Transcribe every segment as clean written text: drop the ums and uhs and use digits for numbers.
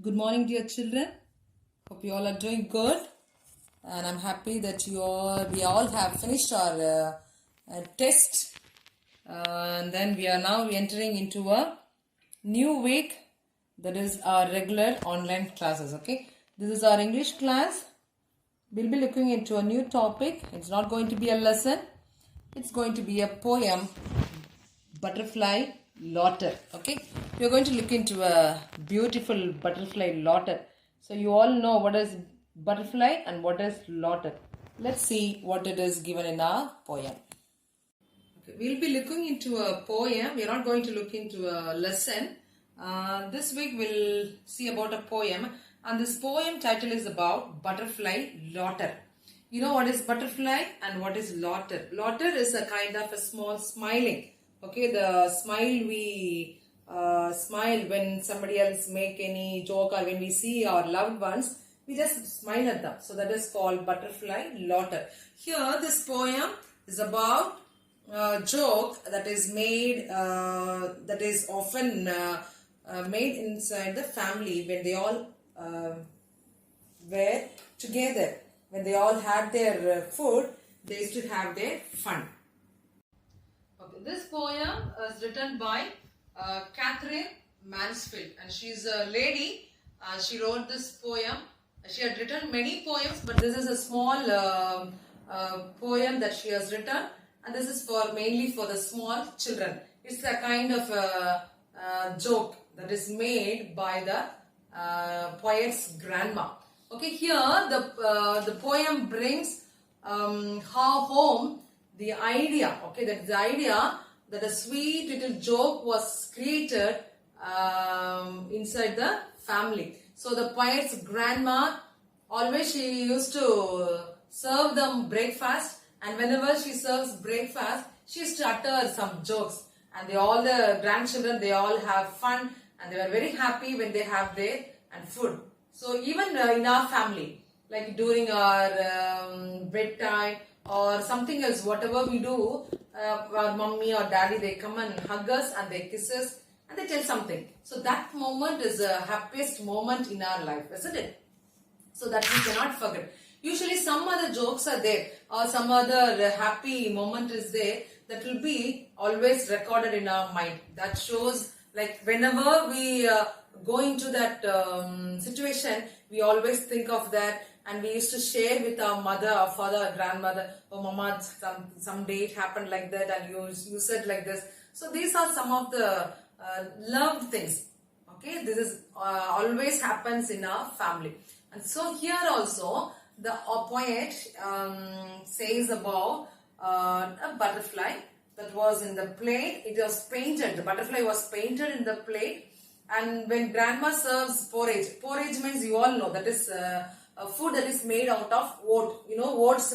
Good morning, dear children. Hope you all are doing good, and I'm happy that we all have finished our test, and then we are now entering into a new week. That is our regular online classes. Okay, this is our English class. We'll be looking into a new topic. It's not going to be a lesson. It's going to be a poem, Butterfly Lotter. Okay, we are going to look into a beautiful butterfly lotter. So you all know what is butterfly and what is lotter. Let's see what it is given in our poem. Okay, we'll be looking into a poem. We are not going to look into a lesson. This week we'll see about a poem, and this poem title is about butterfly lotter. You know what is butterfly and what is lotter? Lotter is a kind of a small smiling. Okay, the smile we smile when somebody else make any joke, or when we see our loved ones, we just smile at them. So that is called butterfly lotter. Here this poem is about joke that is made, that is often made inside the family when they all were together. When they all had their food, they used to have their fun. Okay, this poem is written by Catherine Mansfield, and she's a lady. She wrote this poem. She had written many poems, but this is a small poem that she has written, and this is mainly for the small children. It's a kind of joke that is made by the poet's grandma. Okay, here the poem brings home the idea. Okay, that's the idea that a sweet little joke was created inside the family. So the poet's grandma, always she used to serve them breakfast, and whenever she serves breakfast, she used to utter some jokes, and all the grandchildren, they all have fun, and they were very happy when they have their food. So even in our family, like during our bedtime or something else, whatever we do, our mommy or daddy, they come and hug us and they kiss us and they tell something. So that moment is the happiest moment in our life, isn't it? So that we cannot forget. Usually some other jokes are there, or some other happy moment is there, that will be always recorded in our mind. That shows, like, whenever we go into that situation, we always think of that, and we used to share with our mother, our father, our grandmother. Oh, mama, someday it happened like that, and you said like this. So these are some of the loved things. Okay, this is always happens in our family. And so here also the poet says about a butterfly that was in the plate. It was painted. The butterfly was painted in the plate. And when grandma serves porridge means, you all know, that is a food that is made out of oat. You know oats,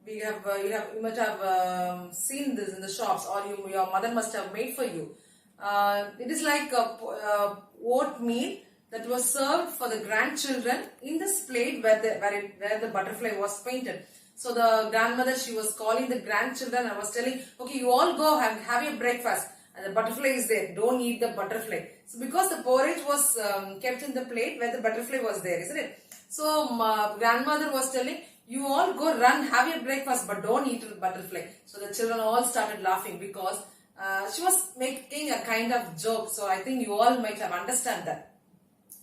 you must have seen this in the shops, or your mother must have made for you. It is like oat meal that was served for the grandchildren in this plate where the butterfly was painted. So the grandmother, she was calling the grandchildren and was telling, okay, you all go have your breakfast. And the butterfly is there. Don't eat the butterfly. So because the porridge was kept in the plate where the butterfly was there, isn't it? So grandmother was telling, you all go run, have your breakfast, but don't eat the butterfly. So the children all started laughing because she was making a kind of joke. So I think you all might have understand that.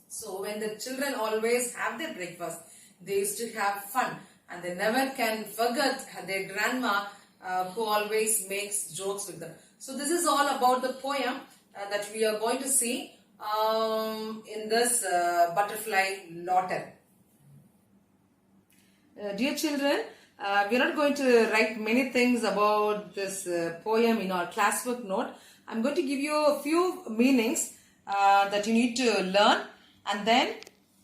So when the children always have their breakfast, they used to have fun, and they never can forget their grandma who always makes jokes with them. So this is all about the poem that we are going to see in this butterfly lotter. Dear children, we are not going to write many things about this poem in our classwork note. I am going to give you a few meanings that you need to learn, and then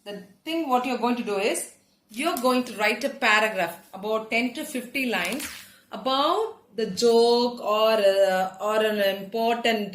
the thing what you are going to do is, you are going to write a paragraph about 10 to 50 lines about the joke or an important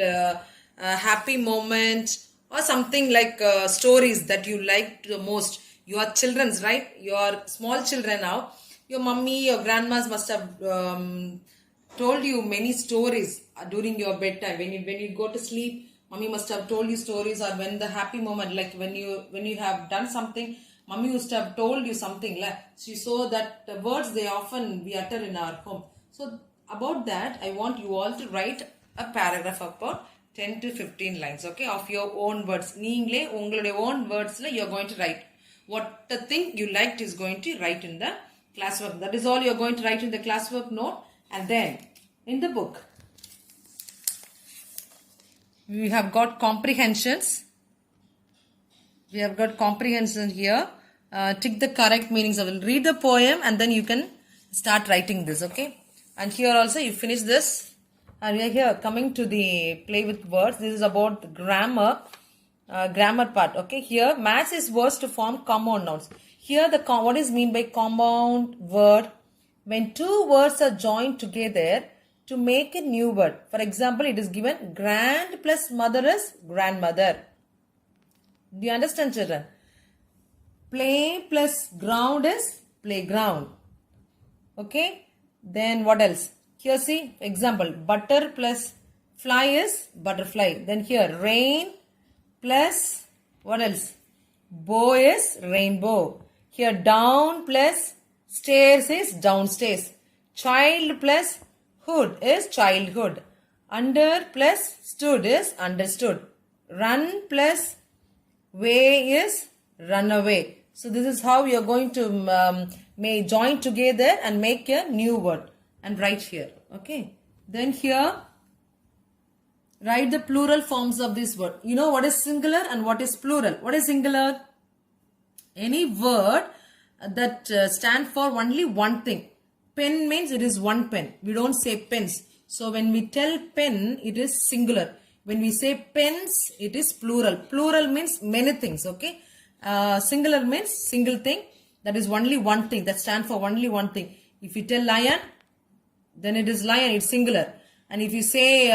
happy moment, or something like stories that you like the most. You are children's, right? You are small children now. Your mummy, your grandmas must have told you many stories during your bedtime. When you go to sleep, Mummy must have told you stories, or when the happy moment, like when you have done something, Mummy must have told you something. So that the words they often we utter in our home. So about that, I want you all to write a paragraph about 10 to 15 lines, okay, of your own words. நீங்களே உங்களுடைய own wordsல you're going to write. What the thing you liked is going to write in the classwork. That is all you're going to write in the classwork note. And then in the book, we have got comprehensions. We have got comprehension here. Tick the correct meanings. I will read the poem and then you can start writing this, okay? And here also you finish this. And we are here coming to the play with words. This is about the grammar part, okay? Here, match is words to form compound nouns. Here, what is mean by compound word? When two words are joined together to make a new word. For example, it is given grand plus mother is grandmother. Do you understand, children? Play plus ground is playground. Okay? Then what else? Here see, example, butter plus fly is butterfly. Then here, rain plus what else? Bow is rainbow. Here, down plus stairs is downstairs. Child plus hood is childhood. Under plus stood is understood. Run plus way is run away. So this is how you are going to may join together and make a new word and write here. Okay. Then here, write the plural forms of this word. You know what is singular and what is plural. What is singular? Any word that stand for only one thing. Pen means it is one pen. We don't say pens. So when we tell pen, it is singular. When we say pens, it is plural. Plural means many things, okay? Singular means single thing. That is only one thing. That stands for only one thing. If you tell lion, then it is lion, it's singular. And if you say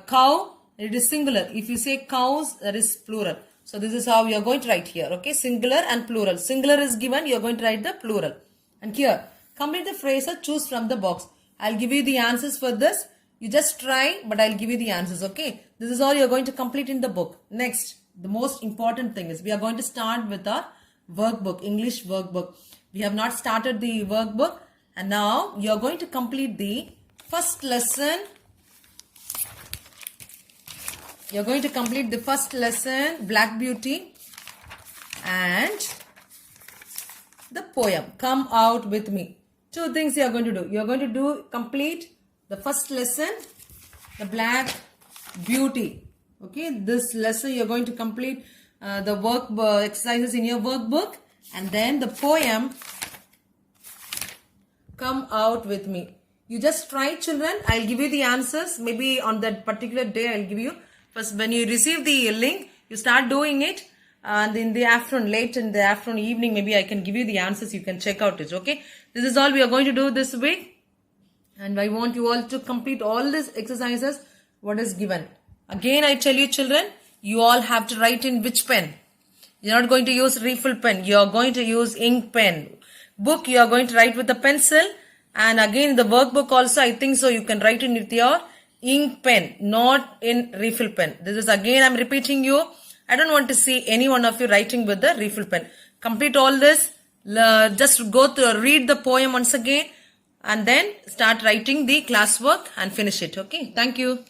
cow, it is singular. If you say cows, that is plural. So this is how you are going to write here, okay? Singular and plural. Singular is given, you are going to write the plural. And here, complete the phrase or choose from the box. I'll give you the answers for this. You just try, but I'll give you the answers, okay? This is all you're going to complete in the book. Next, the most important thing is we are going to start with our workbook, English workbook. We have not started the workbook, and now you're going to complete the first lesson. You're going to complete the first lesson, Black Beauty, and the poem, Come Out With Me. Two things you are going to do. You are going to complete the first lesson, the Black Beauty. Okay, this lesson you are going to complete the exercises in your workbook, and then the poem, Come Out With Me. You just try, children. I'll give you the answers. Maybe on that particular day I'll give you. First, when you receive the link, you start doing it. And in the afternoon, late in the afternoon, evening, maybe I can give you the answers. You can check out it, okay? This is all we are going to do this week. And I want you all to complete all these exercises, what is given. Again, I tell you, children, you all have to write in which pen. You're not going to use refill pen. You are going to use ink pen. Book, you are going to write with a pencil. And again, the workbook also, I think so, you can write in with your ink pen, not in refill pen. This is again, I'm repeating you. I don't want to see any one of you writing with the refill pen. Complete all this. Just go through, read the poem once again, and then start writing the classwork and finish it. Okay. Thank you.